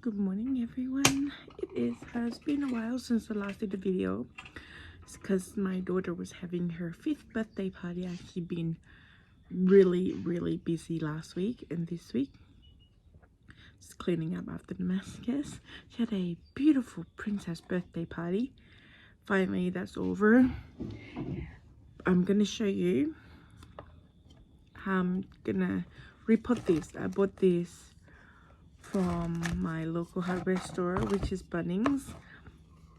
Good morning, everyone. Has been a while since I last did a video. It's because my daughter was having her 5th birthday party. I've actually been really busy last week and this week. Just cleaning up after the mess, yes. She had a beautiful princess birthday party. Finally, that's over. I'm gonna show you how I'm gonna repot this. I bought this from my local hardware store, which is Bunnings,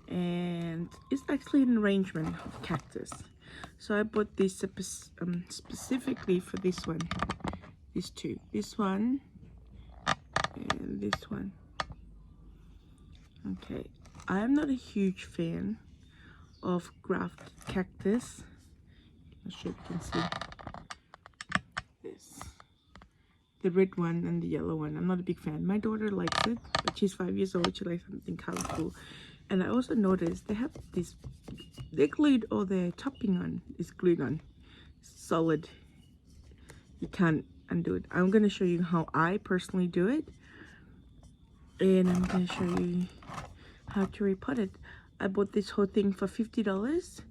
and it's actually an arrangement of cactus. So I bought this specifically for this one, these two, this one and this one. Okay, I'm not a huge fan of grafted cactus. I'm sure you can see this, the red one and the yellow one. I'm not a big fan. My daughter likes it, but she's 5 years old. She likes something colorful. And I also noticed they have this, they're glued, or their topping on is glued on, solid. You can't undo it. I'm going to show you how I personally do it, and I'm going to show you how to repot it. I bought this whole thing for $50,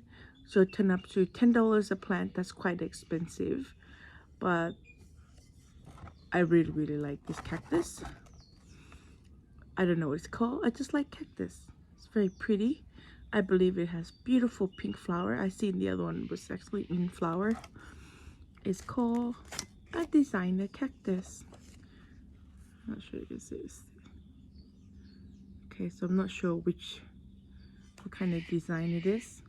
so it turned up to $10 a plant. That's quite expensive, but I really like this cactus. I don't know what it's called. I just like cactus. It's very pretty. I believe it has beautiful pink flower. I seen the other one was actually in flower. It's called a designer cactus. I'm not sure if this is. Okay, so I'm not sure what kind of design it is.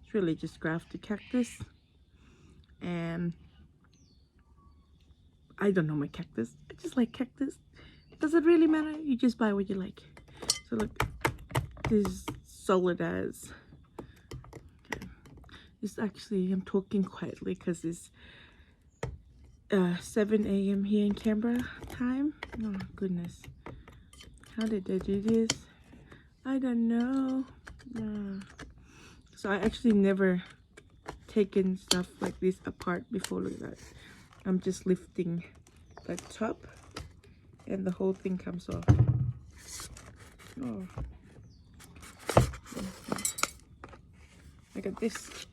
It's really just grafted cactus. And I don't know my cactus. I just like cactus. Does it really matter? You just buy what you like. So look, this is solid as. Okay. It's actually, I'm talking quietly because it's 7 a.m. here in Canberra time. Oh goodness. How did they do this? I don't know. So I actually never taken stuff like this apart before. Look at that. I'm just lifting the top and the whole thing comes off. Oh. Look at this.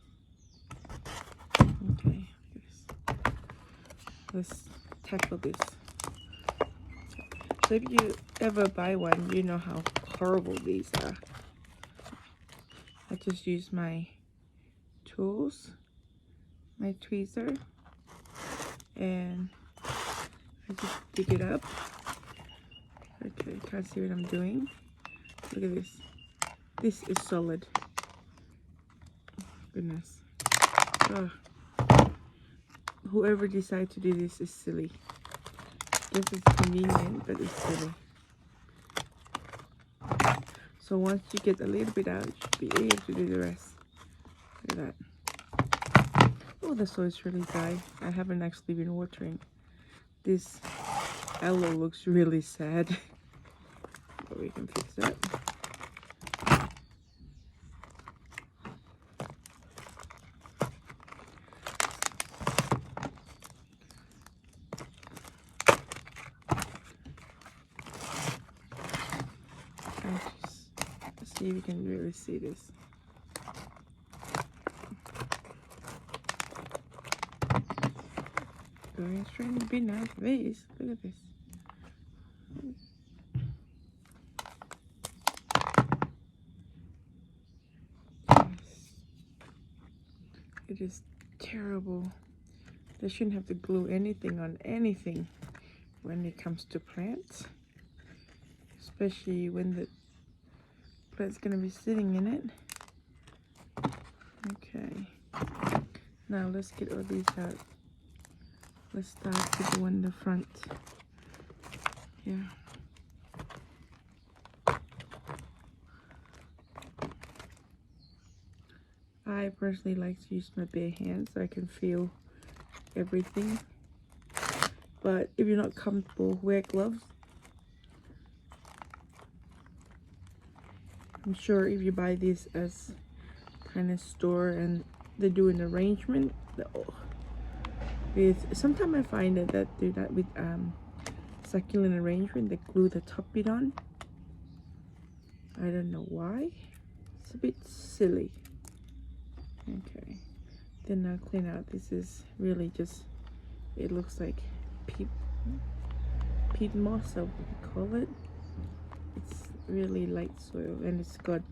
Okay, let's tackle this. So if you ever buy one, you know how horrible these are. I just use my tools, my tweezer, and I just dig it up. Okay, you can't see what I'm doing. Look at this. This is solid. Goodness. Oh. Whoever decided to do this is silly. Guess it's convenient, but it's silly. So once you get a little bit out, you should be able to do the rest. Look at that. Oh, the soil is really dry. I haven't actually been watering. This aloe looks really sad. But we can fix that. Let's see if you can really see this. It's trying to be nice. This, look at this. It is terrible. They shouldn't have to glue anything on anything when it comes to plants, especially when the plant's gonna be sitting in it. Okay, now let's get all these out. Let's start with the one in the front. Yeah. I personally like to use my bare hands so I can feel everything. But if you're not comfortable, wear gloves. I'm sure if you buy this as kind of store and they do an arrangement with, sometimes I find that do that with succulent arrangement, they glue the top bit on. I don't know why. It's a bit silly. Okay, then I'll clean out. This is really just, it looks like peat moss, I would call it. It's really light soil and it's got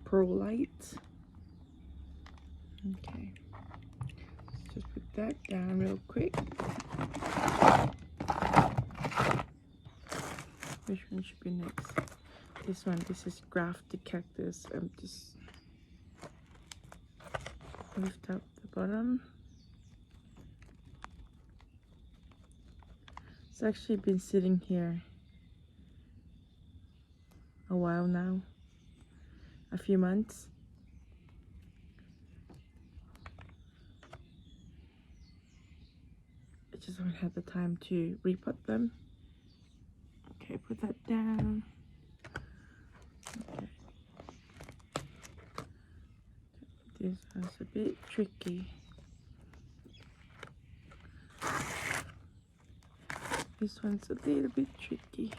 perlite. Okay, let's just put that down real quick. Which one should be next? This one. This is grafted cactus. I'm just lift up the bottom. It's actually been sitting here a while now, a few months. I just haven't had the time to repot them. Okay, put that down. Okay. This one's a bit tricky. This one's a little bit tricky.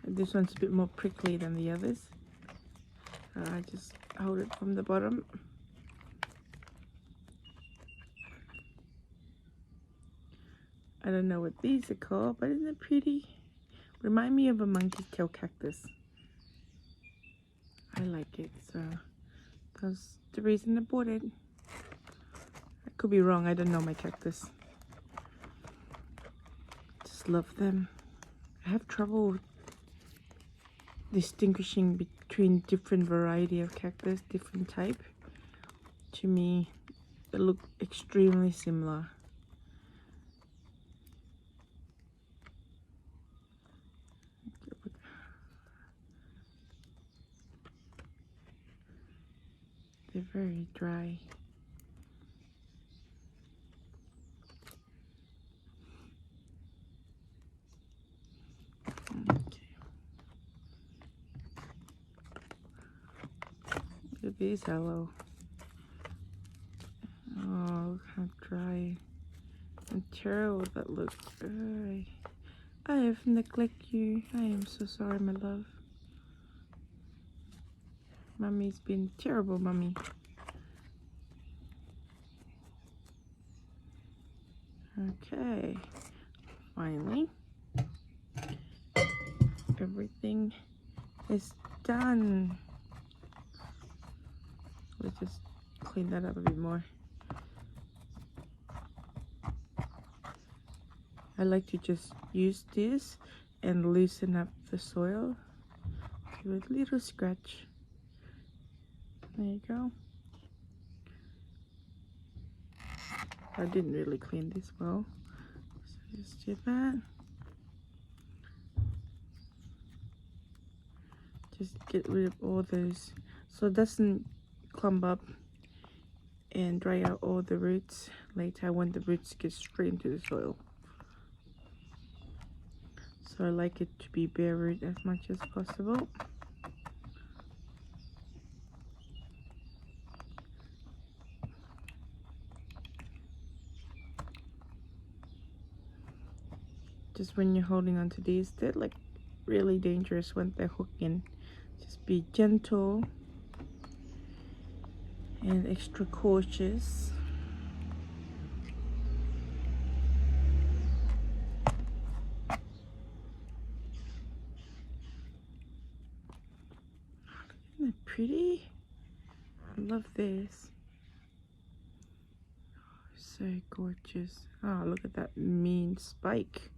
This one's a bit more prickly than the others. I just hold it from the bottom. I don't know what these are called, but isn't it pretty? Remind me of a monkey's tail cactus. I like it, so that's the reason I bought it. I could be wrong, I don't know my cactus. Just love them. I have trouble distinguishing between different variety of cactus, different type. To me, they look extremely similar. They're very dry. Okay. Look at this yellow. Oh, look how dry and terrible that looks. I have neglected you. I am so sorry, my love. Mommy's been terrible, mommy. Okay, finally, everything is done. Let's just clean that up a bit more. I like to just use this and loosen up the soil. Give it a little scratch. There you go. I didn't really clean this well, so just do that. Just get rid of all those so it doesn't clump up and dry out all the roots later. I want the roots to get straight into the soil. So I like it to be bare root as much as possible. Just when you're holding on to these, they're like really dangerous when they're hooking. Just be gentle and extra cautious. Isn't that pretty? I love this. So gorgeous. Oh, look at that mean spike.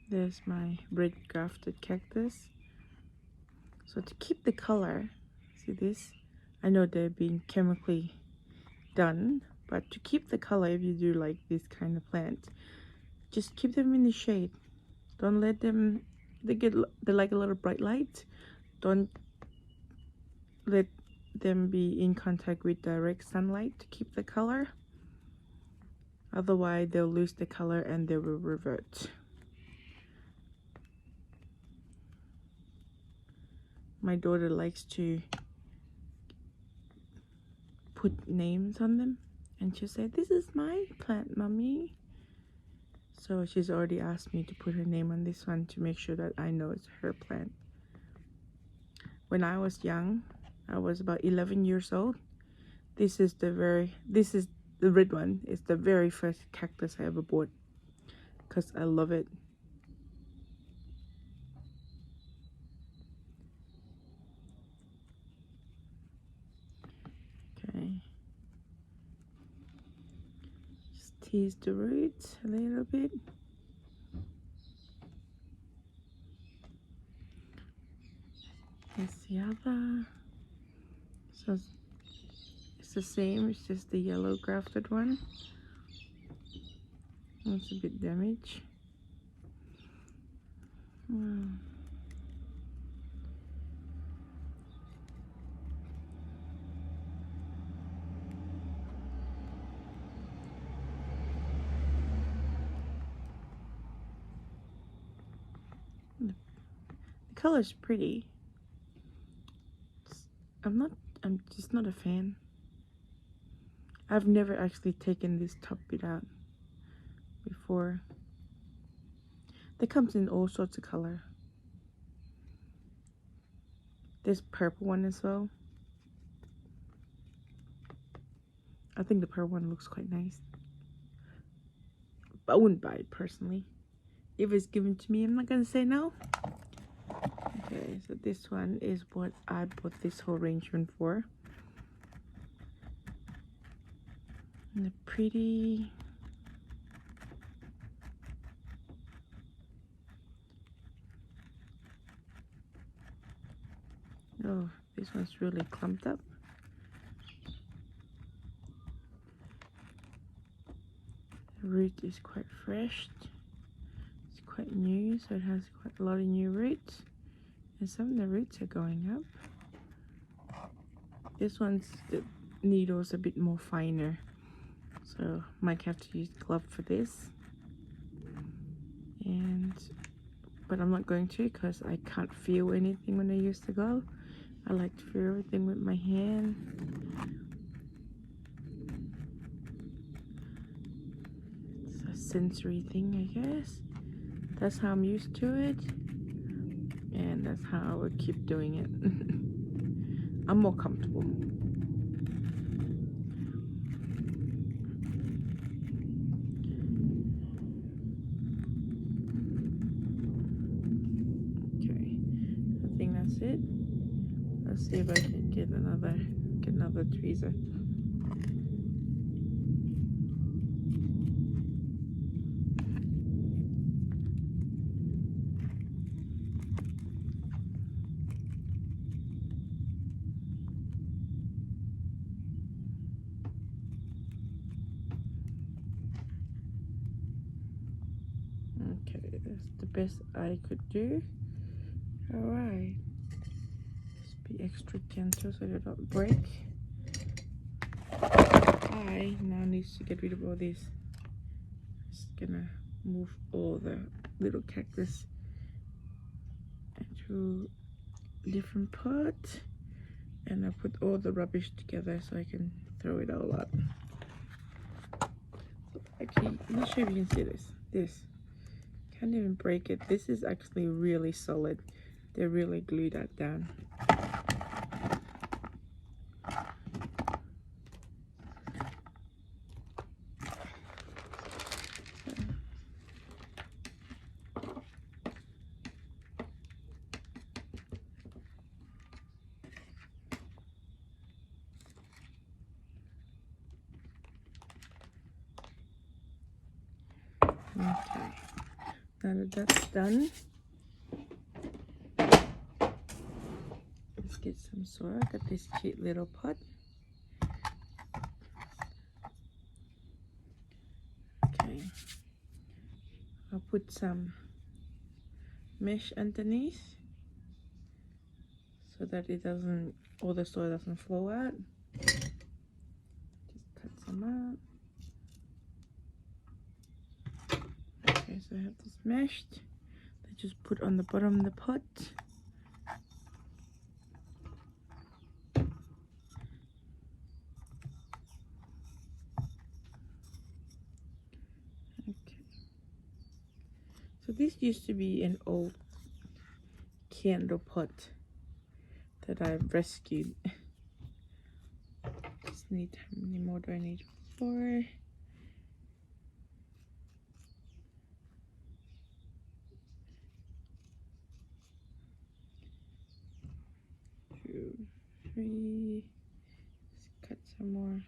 There's my red grafted cactus. So to keep the color, see this? I know they're being chemically done, but to keep the color, if you do like this kind of plant, just keep them in the shade. Don't let them, they like a lot of bright light. Don't let them be in contact with direct sunlight to keep the color. Otherwise, they'll lose the color and they will revert. my daughter likes to put names on them, and she'll say, "This is my plant, Mommy." So she's already asked me to put her name on this one to make sure that I know it's her plant. When I was young, I was about 11 years old. This is the red one. It's the very first cactus I ever bought because I love it. Okay. Just tease the roots a little bit. Here's the other. So it's the same, it's just the yellow grafted one. It's a bit damaged. The color's pretty. I'm just not a fan. I've never actually taken this top bit out before. That comes in all sorts of color. There's purple one as well. I think the purple one looks quite nice. But I wouldn't buy it personally. If it's given to me, I'm not gonna say no. Okay, so this one is what I bought this whole arrangement for. And the pretty. Oh, this one's really clumped up. The root is quite fresh. It's quite new, so it has quite a lot of new roots. And some of the roots are going up. This one's, the needle's a bit more finer. So might have to use glove for this. But I'm not going to because I can't feel anything when I use the glove. I like to feel everything with my hand. It's a sensory thing, I guess. That's how I'm used to it. And that's how I would keep doing it. I'm more comfortable. Okay, I think that's it. Let's see if I can get another tweezer. Okay, that's the best I could do. Alright. Just be extra gentle so they don't break. I now need to get rid of all this. Just gonna move all the little cactus into a different pot. And I put all the rubbish together so I can throw it all out. Actually, I'm not sure if you can see this. Can't even break it. This is actually really solid. They really glued that down. Okay, now that that's done, let's get some soil. I got this cute little pot. Okay, I'll put some mesh underneath so that it doesn't, all the soil doesn't flow out. Just cut some out. Okay, so I have this meshed. I just put on the bottom of the pot. So this used to be an old candle pot that I've rescued. Just need, how many more do I need? 4. 2, 3. Let's cut some more.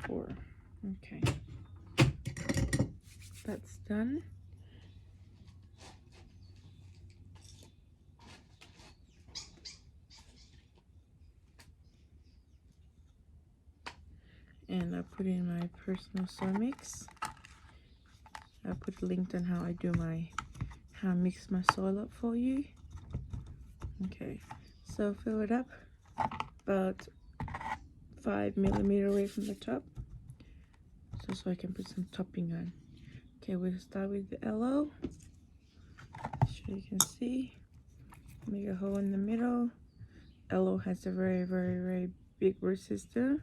4. Okay. That's done. And I put in my personal soy mix. I put a link on how I mix my soil up for you. Okay, so fill it up about 5 millimeters away from the top, so I can put some topping on. Okay, we'll start with the yellow. So you can see, make a hole in the middle. Yellow has a very big root system,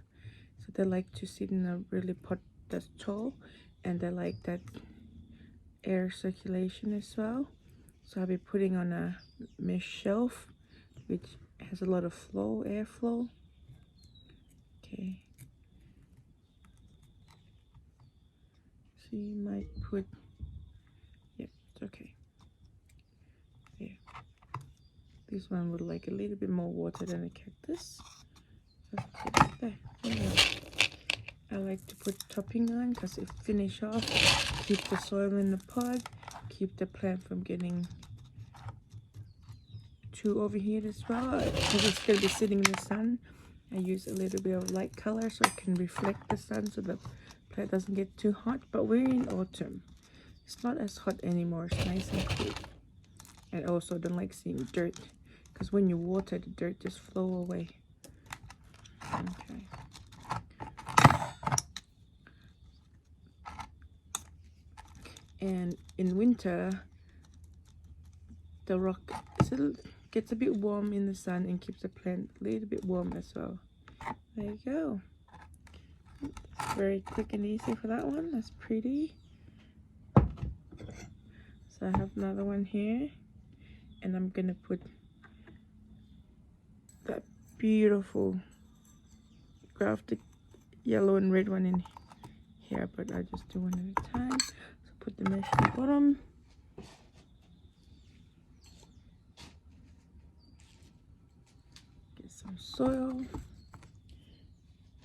so they like to sit in a really pot that's tall, and they like that air circulation as well. So I'll be putting on a mesh shelf which has a lot of airflow. Okay, so you might put, yep, it's okay. There. This one would like a little bit more water than a cactus. There. I like to put topping on because it finish off, keep the soil in the pot, keep the plant from getting too overheated as well. Because it's going to be sitting in the sun, I use a little bit of light color so it can reflect the sun so the plant doesn't get too hot. But we're in autumn. It's not as hot anymore. It's nice and cool. And I also don't like seeing dirt because when you water, the dirt just flow away. Okay. And in winter, the rock gets a bit warm in the sun and keeps the plant a little bit warm as well. There you go. It's very quick and easy for that one. That's pretty. So I have another one here, and I'm gonna put that beautiful grafted yellow and red one in here, but I just do one at a time. So put the mesh in the bottom. Get some soil,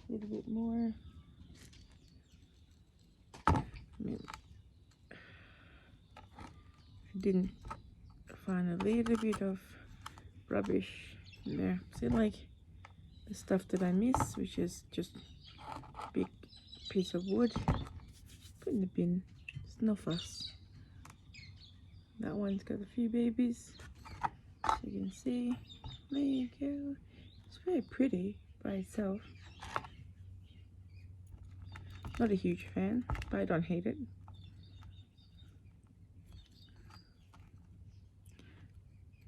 a little bit more. I didn't find a little bit of rubbish in there. See, like the stuff that I miss, which is just a big piece of wood. Put in the bin. It's no fuss. That one's got a few babies, so you can see. There you go. It's very pretty by itself. Not a huge fan, but I don't hate it.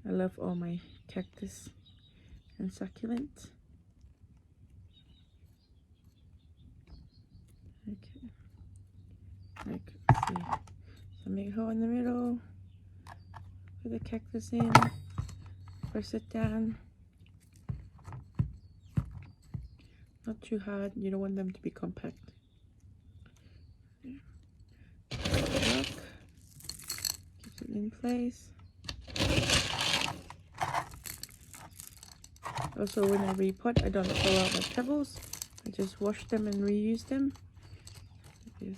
I love all my cactus and succulent. Okay. See. So make a hole in the middle. Put the cactus in. Press it down. Not too hard. You don't want them to be compact. Rock. Keeps it in place. Also, when I repot, I don't throw out my pebbles. I just wash them and reuse them. There.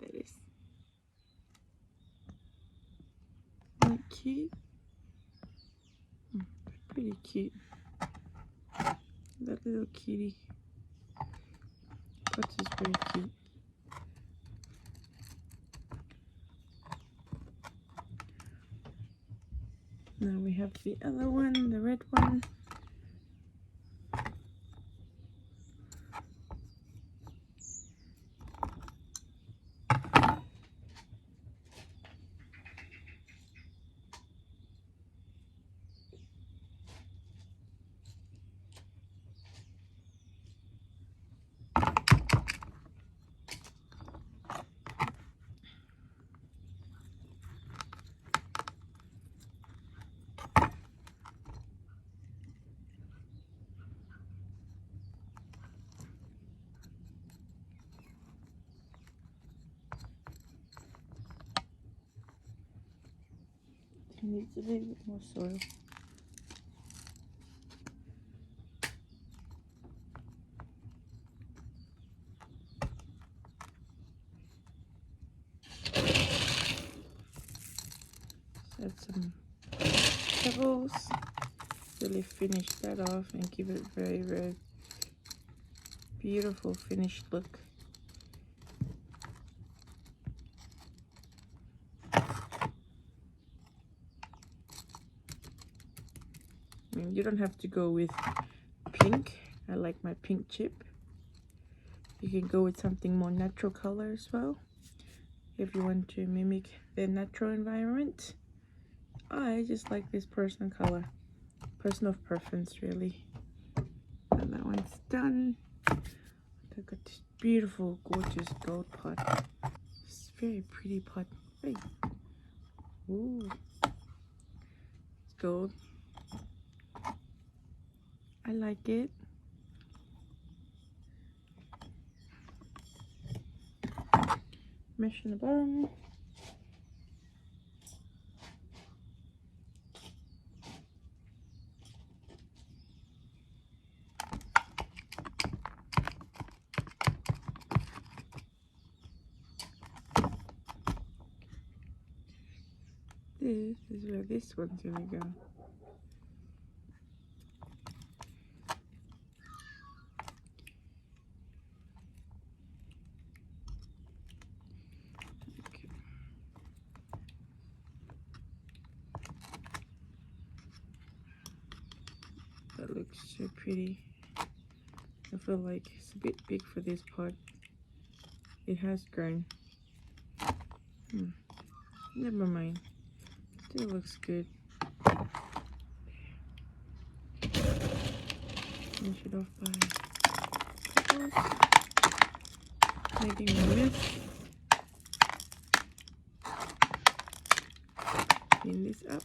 That is cute. Pretty cute. That little kitty. That is very cute. Now we have the other one, the red one. needs a little bit more soil. Add some pebbles. Really finish that off and give it very, very beautiful finished look. I mean, you don't have to go with pink. I like my pink chip. You can go with something more natural color as well if you want to mimic the natural environment. I just like this personal color, personal preference really. And that one's done. I've got this beautiful, gorgeous gold pot. It's a very pretty pot. Hey. Ooh, it's gold. I like it. Mesh in the bottom. This is where this one's gonna go. Okay. That looks so pretty. I feel like it's a bit big for this pot. It has grown. Never mind. Still looks good. Finish it off by pebbles. Making a mess. Clean this up.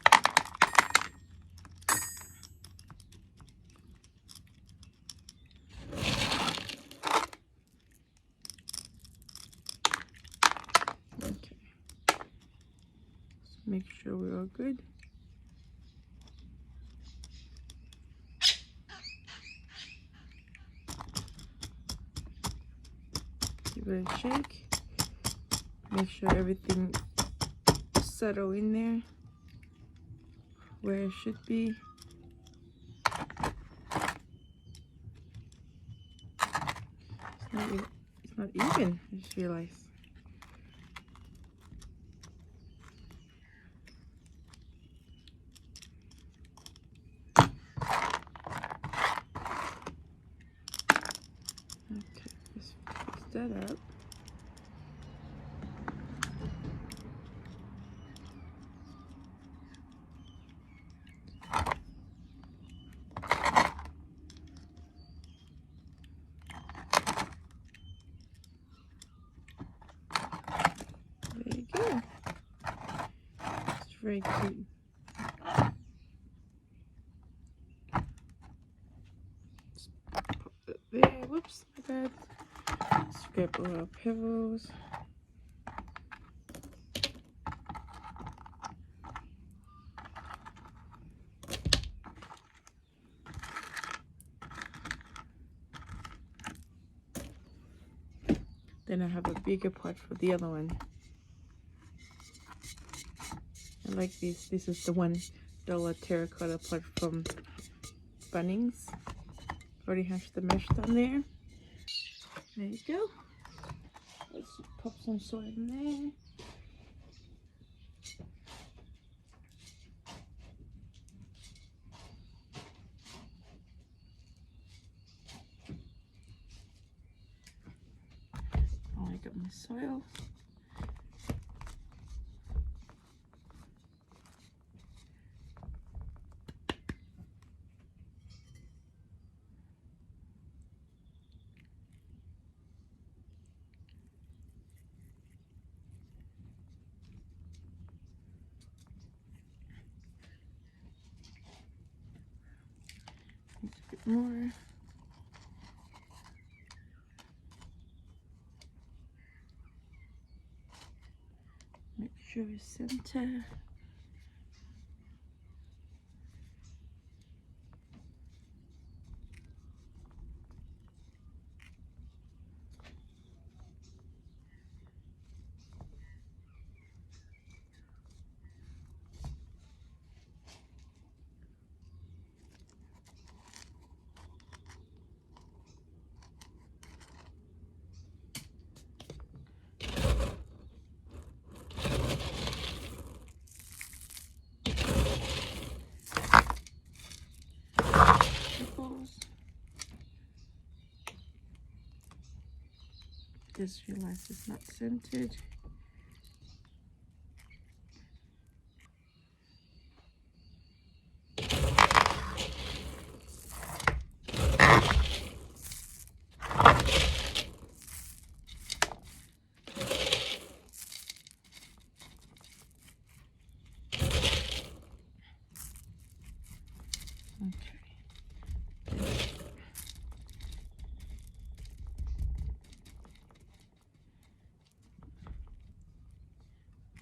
Okay. So make sure we're all good. Give it a shake. Make sure everything settle in there where it should be. It's not even, I just realized. Okay, let's fix that up. There you go. It's very cute. Pop that there. Whoops, my bad. Scrape all our pebbles. Then I have a bigger pot for the other one. I like this. This is the $1 terracotta pot from Bunnings. Already has the mesh down there. There you go. Let's pop some soil in there. Oh, I got my soil. Needs a bit more. Make sure we center. Just realized it's not centered.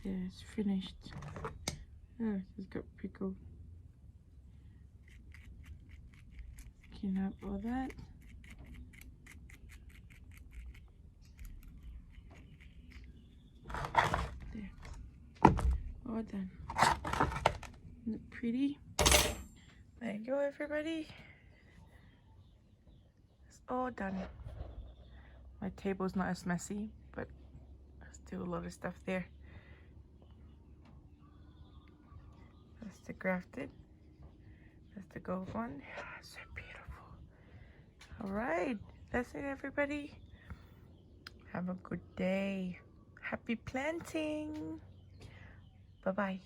Yeah, it's finished. Oh, it's got pickle. Clean up all that. There. All done. Isn't it pretty? There you go, everybody. It's all done. My table's not as messy, but still a lot of stuff there. That's the grafted. That's the gold one. So beautiful. All right, that's it, everybody. Have a good day. Happy planting. Bye-bye.